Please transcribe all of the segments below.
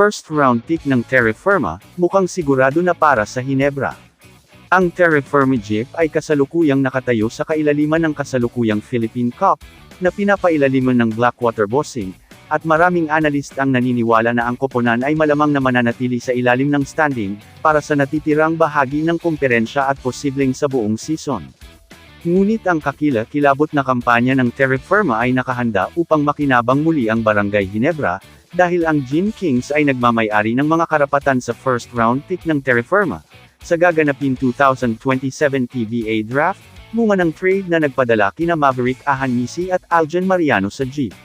first round pick ng Terre Firma, mukhang sigurado na para sa Hinebra. Ang Terre Firma Jeep ay kasalukuyang nakatayo sa kailaliman ng kasalukuyang Philippine Cup, na pinapailaliman ng Blackwater Bossing, at maraming analyst ang naniniwala na ang koponan ay malamang na mananatili sa ilalim ng standing, para sa natitirang bahagi ng komperensya at posibleng sa buong season. Ngunit ang kakilakilabot na kampanya ng Terre Firma ay nakahanda upang makinabang muli ang Barangay Hinebra, dahil ang Gin Kings ay nagmamay-ari ng mga karapatan sa first round pick ng Terre Firma, sa gaganapin 2027 PBA Draft, bunga ng trade na nagpadala kina Maverick Ahanmisi at Aljan Mariano sa Jeep.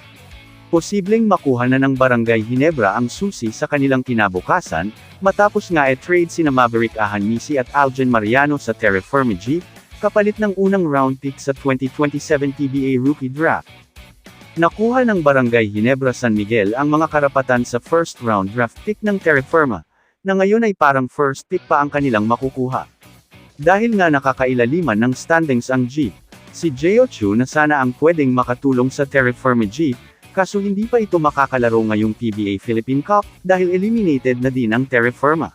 Posibleng makuha na ng Barangay Hinebra ang susi sa kanilang kinabukasan, matapos nga trade sina Maverick Ahanmisi at Aljan Mariano sa Terre Firma Jeep, kapalit ng unang round pick sa 2027 PBA Rookie Draft. Nakuha ng Barangay Hinebra San Miguel ang mga karapatan sa first round draft pick ng Terre Firma, na ngayon ay parang first pick pa ang kanilang makukuha. Dahil nga nakakailaliman ng standings ang Jeep, si Jeo Chu na sana ang pwedeng makatulong sa Terre Firma Jeep, kaso hindi pa ito makakalaro ngayong PBA Philippine Cup, dahil eliminated na din ang Terre Firma.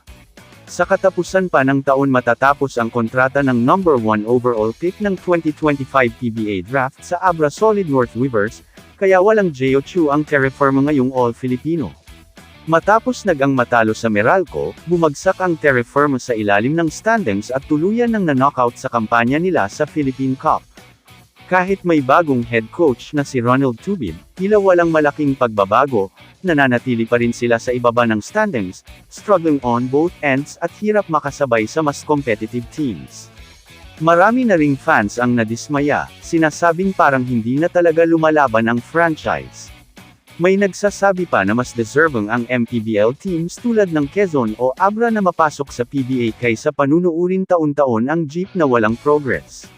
Sa katapusan pa ng taon matatapos ang kontrata ng number 1 overall pick ng 2025 PBA Draft sa Abra Solid North Weavers, kaya walang Jeo Chu ang Terre Firma ngayong All-Filipino. Matapos nagang matalo sa Meralco, bumagsak ang Terre Firma sa ilalim ng standings at tuluyan ng na-knockout sa kampanya nila sa Philippine Cup. Kahit may bagong head coach na si Ronald Tubid, tila walang malaking pagbabago, nananatili pa rin sila sa ibaba ng standings, struggling on both ends at hirap makasabay sa mas competitive teams. Marami na ring fans ang nadismaya, sinasabing parang hindi na talaga lumalaban ang franchise. May nagsasabi pa na mas deserving ang MPBL teams tulad ng Quezon o Abra na mapasok sa PBA kaysa panunuurin taon-taon ang Jeep na walang progress.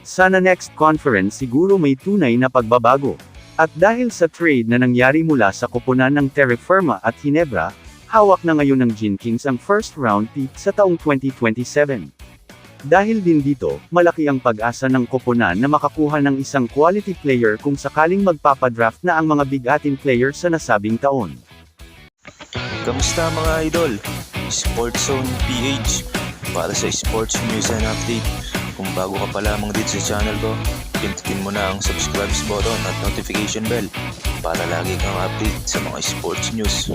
Sana next conference siguro may tunay na pagbabago. At dahil sa trade na nangyari mula sa koponan ng Terre Firma at Hinebra, hawak na ngayon ng Gin Kings ang first round pick sa taong 2027. Dahil din dito, malaki ang pag-asa ng koponan na makakuha ng isang quality player kung sakaling magpapadraft na ang mga bigatin players sa nasabing taon. Kamusta mga idol? Sports Zone PH para sa sports news and update. Kung bago ka pa lamang dito sa channel ko, pindutin mo na ang subscribe button at notification bell para lagi kang update sa mga sports news.